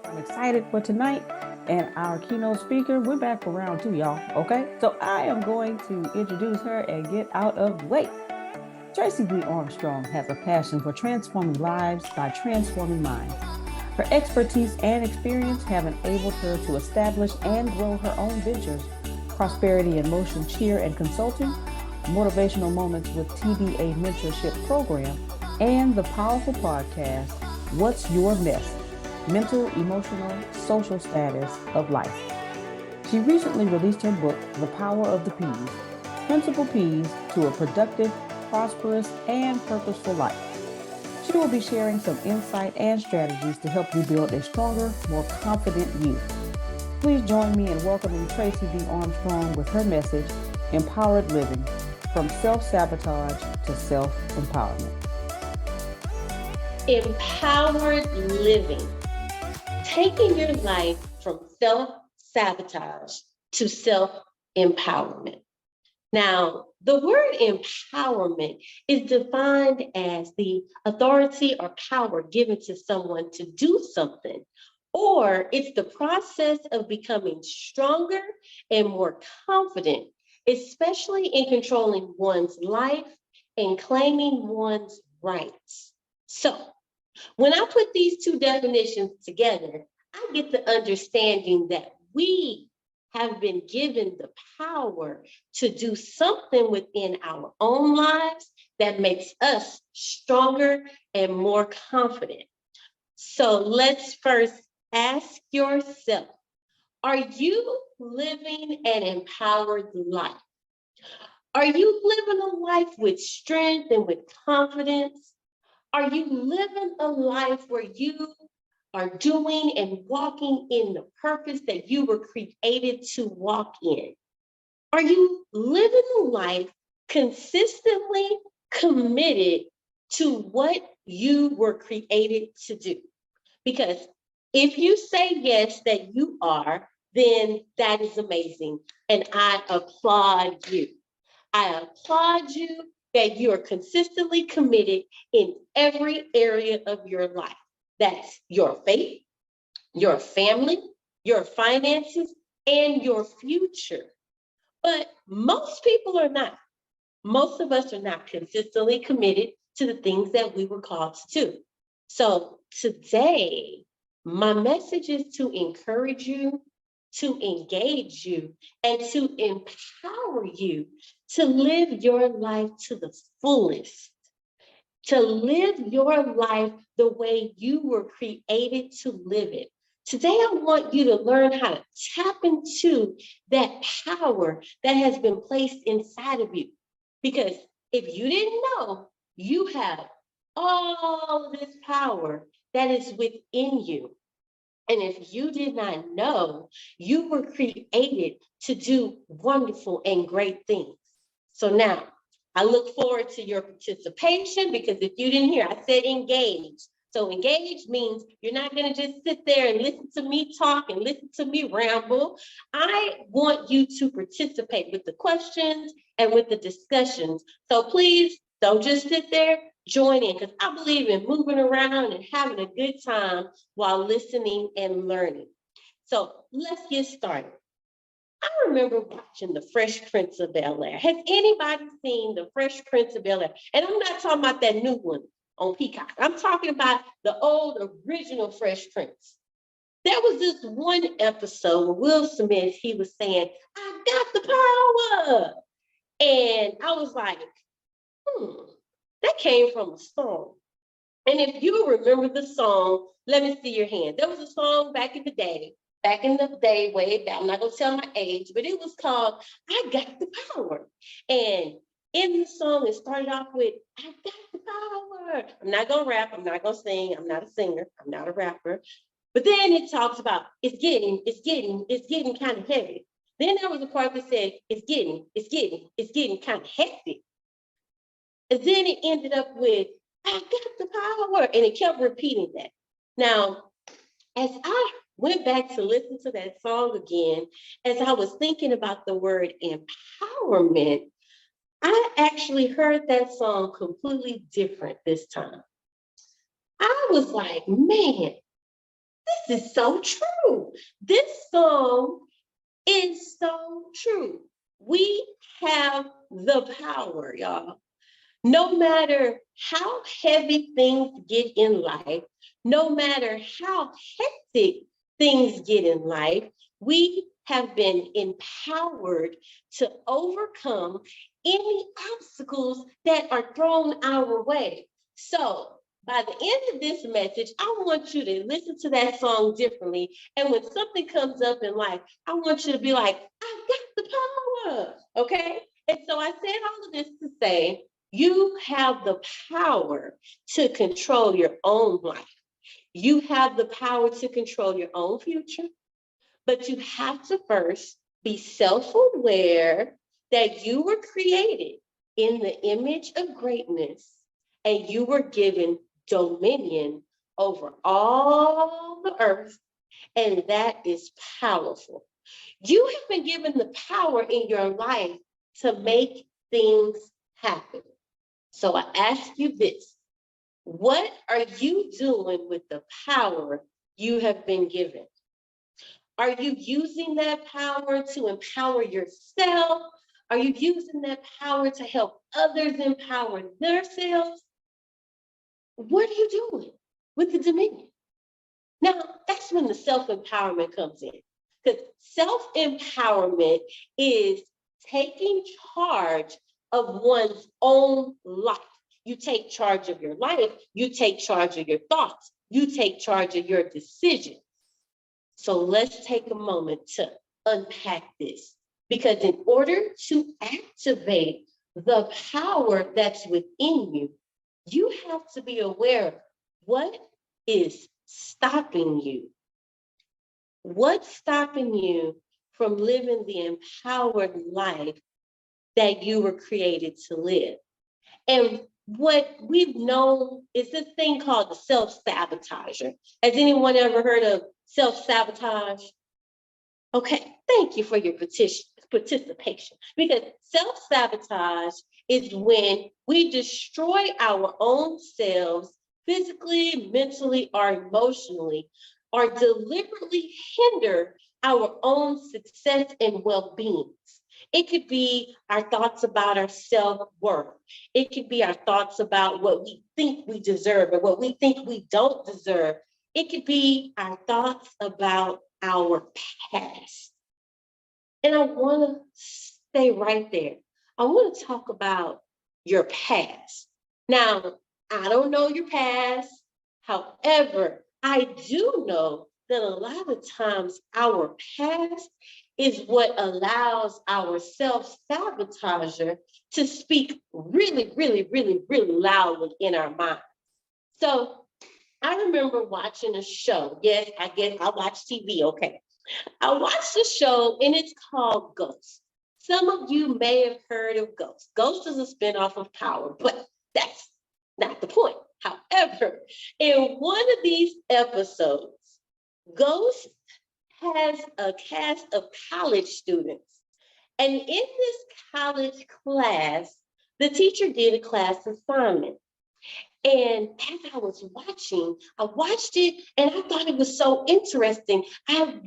I'm excited for tonight and our keynote speaker. We're back for round two, y'all. Okay, so I am going to introduce her and get out of the way. Tracey D. Armstrong has a passion for transforming lives by transforming minds. Her expertise and experience have enabled her to establish and grow her own ventures, Prosperity in Motion Cheer and Consulting, Motivational Moments with TBA Mentorship Program, and the powerful podcast, What's Your Mess? Mental, Emotional, Social Status of Life. She recently released her book, The Power of the P's, Principal P's to a Productive, Prosperous, and Purposeful Life. She will be sharing some insight and strategies to help you build a stronger, more confident you. Please join me in welcoming Tracey D. Armstrong with her message, Empowered Living, from self-sabotage to self-empowerment. Empowered living, taking your life from self-sabotage to self-empowerment. Now, the word empowerment is defined as the authority or power given to someone to do something, or it's the process of becoming stronger and more confident, especially in controlling one's life and claiming one's rights. So, when I put these two definitions together, I get the understanding that we have been given the power to do something within our own lives that makes us stronger and more confident. So let's first ask yourself, are you living an empowered life? Are you living a life with strength and with confidence? Are you living a life where you are doing and walking in the purpose that you were created to walk in? Are you living a life consistently committed to what you were created to do? Because if you say yes, that you are, then that is amazing. And I applaud you. I applaud you that you are consistently committed in every area of your life. That's your faith, your family, your finances, and your future. But most people are not. Most of us are not consistently committed to the things that we were called to do. So today, my message is to encourage you, to engage you, and to empower you to live your life to the fullest, to live your life the way you were created to live it. Today, I want you to learn how to tap into that power that has been placed inside of you. Because if you didn't know, you have all of this power that is within you. And if you did not know, you were created to do wonderful and great things. So now, I look forward to your participation, because if you didn't hear, I said engage. So engage means you're not going to just sit there and listen to me talk and listen to me ramble. I want you to participate with the questions and with the discussions. So please don't just sit there, join in, because I believe in moving around and having a good time while listening and learning. So let's get started. I remember watching The Fresh Prince of Bel-Air. Has anybody seen The Fresh Prince of Bel-Air? And I'm not talking about that new one on Peacock. I'm talking about the old original Fresh Prince. There was this one episode where Will Smith, he was saying, I got the power. And I was like, that came from a song. And if you remember the song, let me see your hand. There was a song back in the day, way back. I'm not going to tell my age, but it was called I Got the Power. And in the song, it started off with, I got the power. I'm not going to rap. I'm not going to sing. I'm not a singer. I'm not a rapper. But then it talks about it's getting kind of heavy. Then there was a part that said, it's getting kind of hectic. And then it ended up with, I got the power. And it kept repeating that. Now, as I went back to listen to that song again, as I was thinking about the word empowerment, I actually heard that song completely different this time. I was like, man, This is so true. This song is so true. We have the power, y'all. No matter how heavy things get in life, no matter how hectic things get in life, we have been empowered to overcome any obstacles that are thrown our way. So, by the end of this message, I want you to listen to that song differently. And when something comes up in life, I want you to be like, I've got the power. Okay? And so I said all of this to say, you have the power to control your own life. You have the power to control your own future, but you have to first be self-aware that you were created in the image of greatness and you were given dominion over all the earth, and that is powerful. You have been given the power in your life to make things happen. So I ask you this, what are you doing with the power you have been given? Are you using that power to empower yourself? Are you using that power to help others empower themselves? What are you doing with the dominion? Now, that's when the self-empowerment comes in. Because self-empowerment is taking charge of one's own life. You take charge of your life, you take charge of your thoughts, you take charge of your decisions. So let's take a moment to unpack this. Because in order to activate the power that's within you, you have to be aware of what is stopping you. What's stopping you from living the empowered life that you were created to live? And what we've known is this thing called the self-sabotager. Has anyone ever heard of self-sabotage? Okay, thank you for your participation. Because self-sabotage is when we destroy our own selves physically, mentally, or emotionally, or deliberately hinder our own success and well-being. It could be our thoughts about our self-worth. It could be our thoughts about what we think we deserve or what we think we don't deserve. It could be our thoughts about our past. And I want to stay right there. I want to talk about your past. Now, I don't know your past. However, I do know that a lot of times our past is what allows our self-sabotager to speak really, really, really, really loudly in our mind. So I remember watching a show. Yes, I guess I watch TV, okay. I watched a show and it's called Ghost. Some of you may have heard of Ghost. Ghost is a spinoff of Power, but that's not the point. However, in one of these episodes, Ghost has a cast of college students. And in this college class, the teacher did a class assignment. And as I was watching, I watched it and I thought it was so interesting. I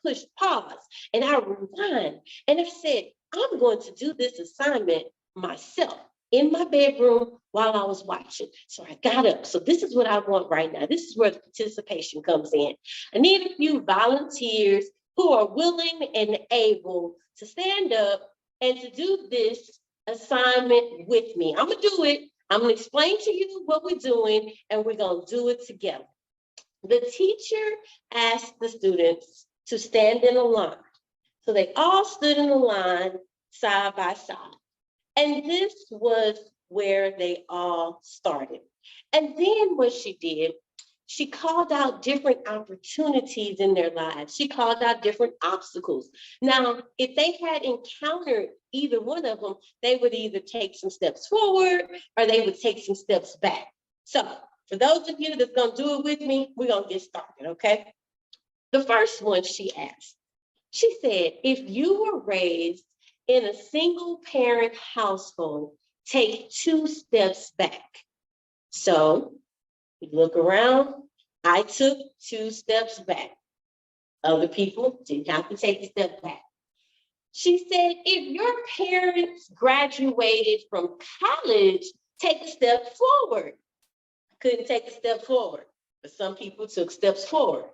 pushed pause and I rewind and I said, I'm going to do this assignment myself in my bedroom while I was watching. So I got up. So this is what I want right now. This is where the participation comes in. I need a few volunteers who are willing and able to stand up and to do this assignment with me. I'm going to do it. I'm going to explain to you what we're doing, and we're going to do it together. The teacher asked the students to stand in a line. So they all stood in a line side by side. And this was where they all started. And then what she did, she called out different opportunities in their lives. She called out different obstacles. Now, if they had encountered either one of them, they would either take some steps forward or they would take some steps back. So for those of you that's going to do it with me, we're going to get started, okay? The first one she asked, she said, if you were raised in a single parent household, take 2 steps back. So you look around, I took 2 steps back. Other people didn't have to take a step back. She said, if your parents graduated from college, take a step forward. Couldn't take a step forward, but some people took steps forward.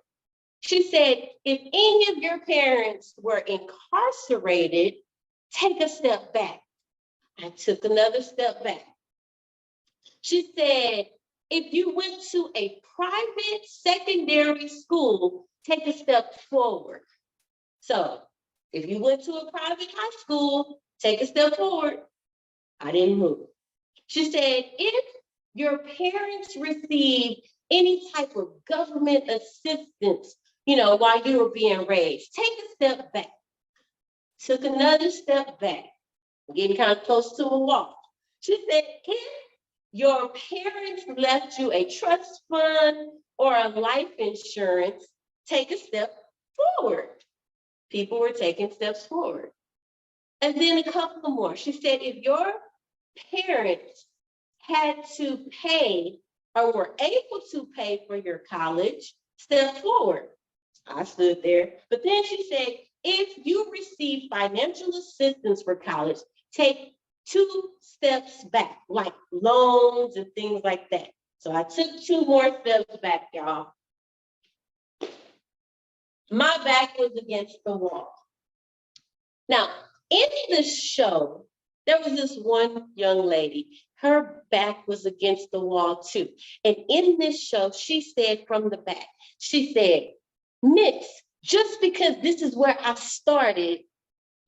She said, if any of your parents were incarcerated, take a step back. I took another step back. She said, if you went to a private secondary school, take a step forward. So if you went to a private high school, take a step forward. I didn't move. She said, if your parents received any type of government assistance, while you were being raised, take a step back. Took another step back, getting kind of close to a wall. She said, if your parents left you a trust fund or a life insurance, take a step forward. People were taking steps forward. And then a couple more. She said, if your parents had to pay or were able to pay for your college, step forward. I stood there. But then she said, if you receive financial assistance for college, take 2 steps back, like loans and things like that. So I took 2 more steps back, y'all. My back was against the wall. Now, in the show, there was this one young lady. Her back was against the wall too. And in this show, she said from the back, she said, Miss, just because this is where I started,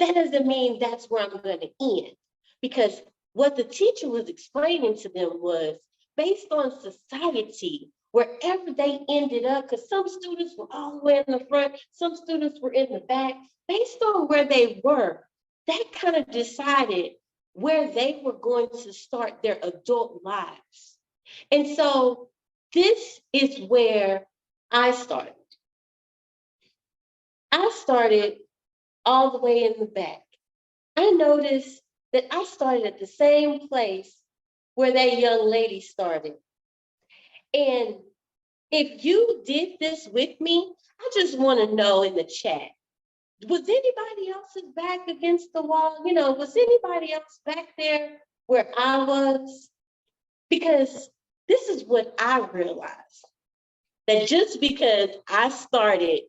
that doesn't mean that's where I'm going to end. Because what the teacher was explaining to them was based on society, wherever they ended up, because some students were all the way in the front, some students were in the back, based on where they were, that kind of decided where they were going to start their adult lives. And so this is where I started. I started all the way in the back. I noticed that I started at the same place where that young lady started. And if you did this with me, I just want to know in the chat, was anybody else's back against the wall? Was anybody else back there where I was? Because this is what I realized, that just because I started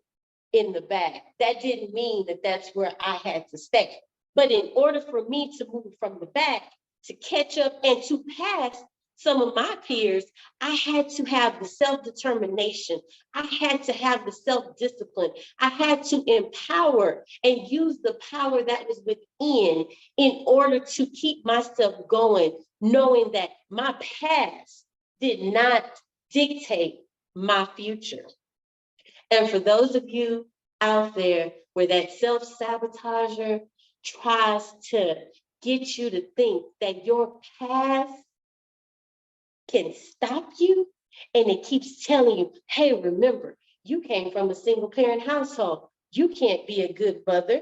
in the back, that didn't mean that that's where I had to stay. But in order for me to move from the back, to catch up and to pass some of my peers, I had to have the self-determination. I had to have the self-discipline. I had to empower and use the power that was within in order to keep myself going, knowing that my past did not dictate my future. And for those of you out there where that self-sabotager tries to get you to think that your past can stop you, and it keeps telling you, hey, remember, you came from a single parent household. You can't be a good mother.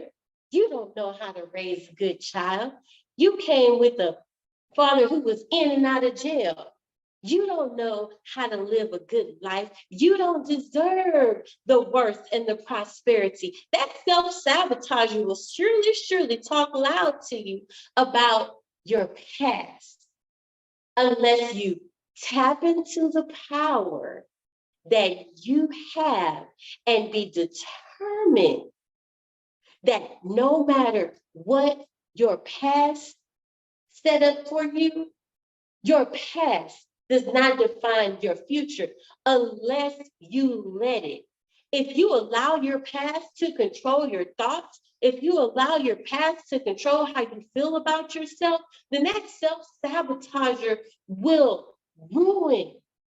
You don't know how to raise a good child. You came with a father who was in and out of jail. You don't know how to live a good life. You don't deserve the worth and the prosperity. That self-sabotager will surely talk loud to you about your past unless you tap into the power that you have and be determined that no matter what your past set up for you, your past does not define your future unless you let it. If you allow your past to control your thoughts, if you allow your past to control how you feel about yourself, then that self-sabotager will ruin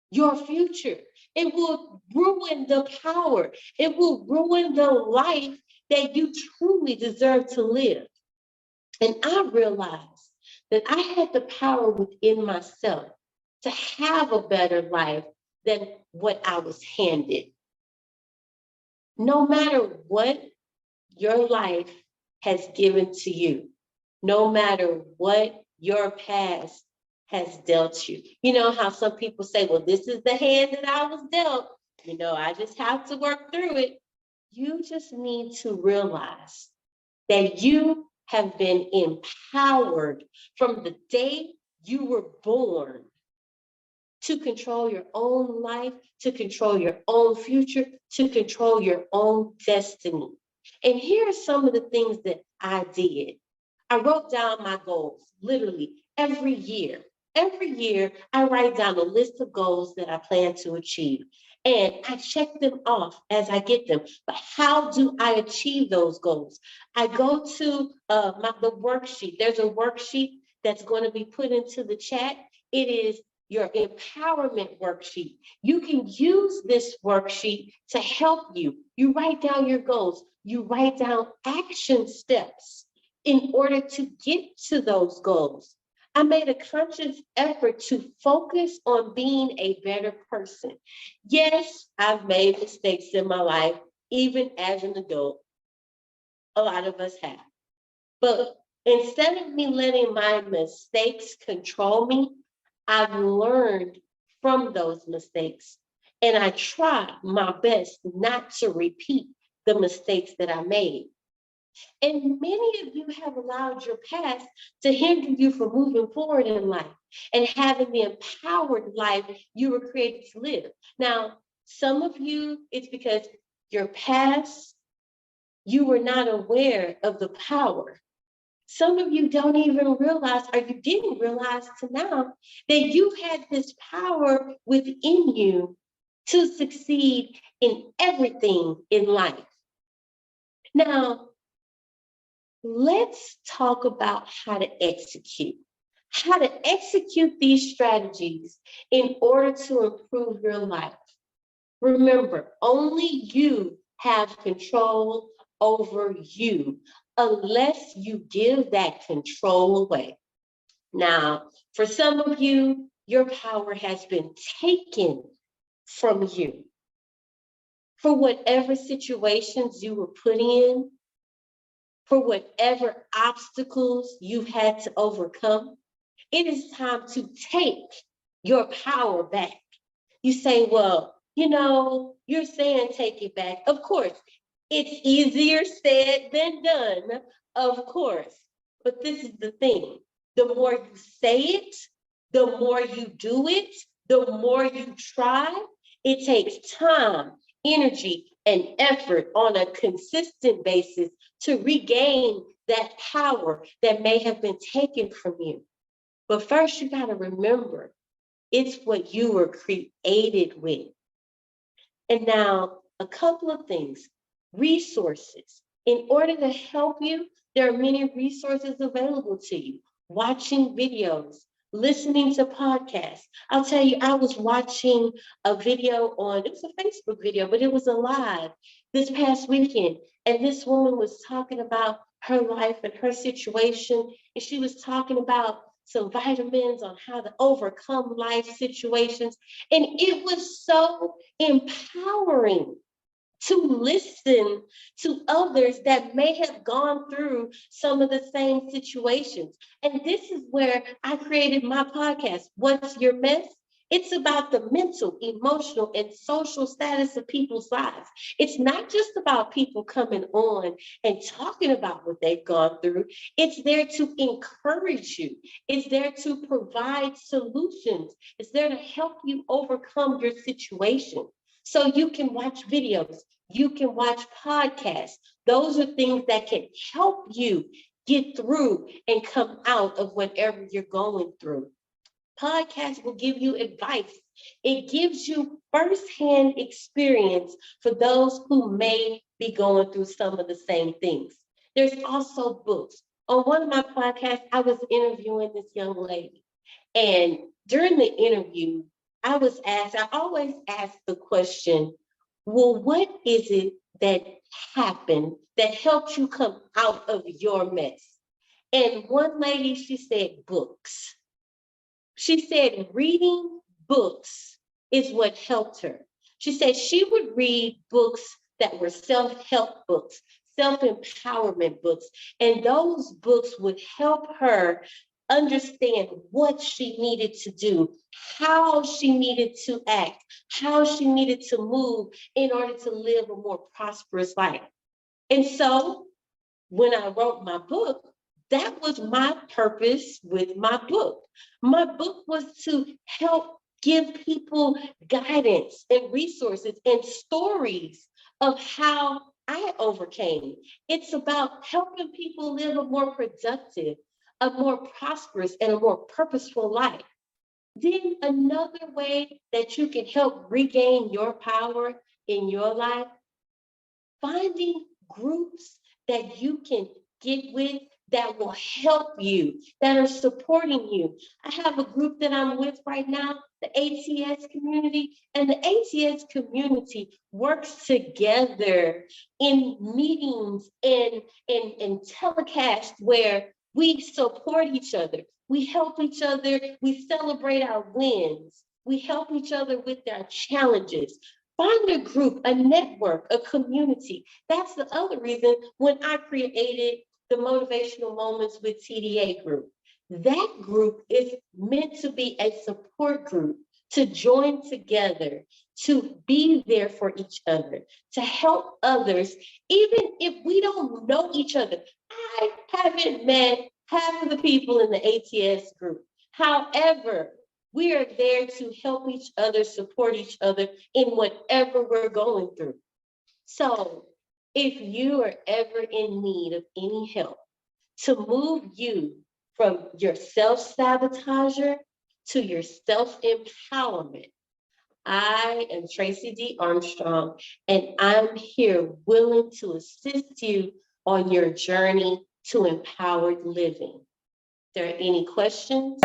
your future. It will ruin the power. It will ruin the life that you truly deserve to live. And I realized that I had the power within myself to have a better life than what I was handed. No matter what your life has given to you, no matter what your past has dealt you. You know how some people say, well, this is the hand that I was dealt. I just have to work through it. You just need to realize that you have been empowered from the day you were born to control your own life, to control your own future, to control your own destiny. And here are some of the things that I did. I wrote down my goals literally every year. Every year, I write down a list of goals that I plan to achieve. And I check them off as I get them. But how do I achieve those goals? I go to the worksheet. There's a worksheet that's going to be put into the chat. It is your empowerment worksheet. You can use this worksheet to help you. You write down your goals. You write down action steps in order to get to those goals. I made a conscious effort to focus on being a better person. Yes, I've made mistakes in my life, even as an adult. A lot of us have. But instead of me letting my mistakes control me, I've learned from those mistakes. And I try my best not to repeat the mistakes that I made. And many of you have allowed your past to hinder you from moving forward in life and having the empowered life you were created to live. Now, some of you, it's because your past, you were not aware of the power. Some of you don't even realize, or you didn't realize to now, that you had this power within you to succeed in everything in life. Now, let's talk about how to execute. How to execute these strategies in order to improve your life. Remember, only you have control over you unless you give that control away. Now, for some of you, your power has been taken from you. For whatever situations you were put in, for whatever obstacles you had to overcome, it is time to take your power back. You say, well, you're saying take it back. Of course, it's easier said than done, of course. But this is the thing. The more you say it, the more you do it, the more you try. It takes time, energy, and effort on a consistent basis to regain that power that may have been taken from you. But first, you got to remember, it's what you were created with. And now, a couple of things. Resources. In order to help you, there are many resources available to you. Watching videos, listening to podcasts. I'll tell you, I was watching a video it was a Facebook video, but it was a live this past weekend. And this woman was talking about her life and her situation. And she was talking about some vitamins on how to overcome life situations. And it was so empowering to listen to others that may have gone through some of the same situations. And this is where I created my podcast, What's Your Mess? It's about the mental, emotional, and social status of people's lives. It's not just about people coming on and talking about what they've gone through. It's there to encourage you. It's there to provide solutions. It's there to help you overcome your situation. So you can watch videos, you can watch podcasts. Those are things that can help you get through and come out of whatever you're going through. Podcasts will give you advice. It gives you firsthand experience for those who may be going through some of the same things. There's also books. On one of my podcasts, I was interviewing this young lady. And during the interview, I always ask the question, well, what is it that happened that helped you come out of your mess? And one lady, she said, books. She said reading books is what helped her. She said she would read books that were self-help books, self-empowerment books, and those books would help her understand what she needed to do, how she needed to act, how she needed to move in order to live a more prosperous life. And so when I wrote my book, that was my purpose with my book. My book was to help give people guidance and resources and stories of how I overcame. It's about helping people live a more productive, a more prosperous, and a more purposeful life. Then another way that you can help regain your power in your life, finding groups that you can get with that will help you, that are supporting you. I have a group that I'm with right now, the ATS community, and the ATS community works together in meetings and telecasts where we support each other. We help each other. We celebrate our wins. We help each other with our challenges. Find a group, a network, a community. That's the other reason when I created the Motivational Moments with TDA group. That group is meant to be a support group, to join together, to be there for each other, to help others, even if we don't know each other. I haven't met half of the people in the ATS group. However, we are there to help each other, support each other in whatever we're going through. So if you are ever in need of any help to move you from your self-sabotager to your self-empowerment, I am Tracey D. Armstrong, and I'm here willing to assist you on your journey to empowered living. If there are any questions?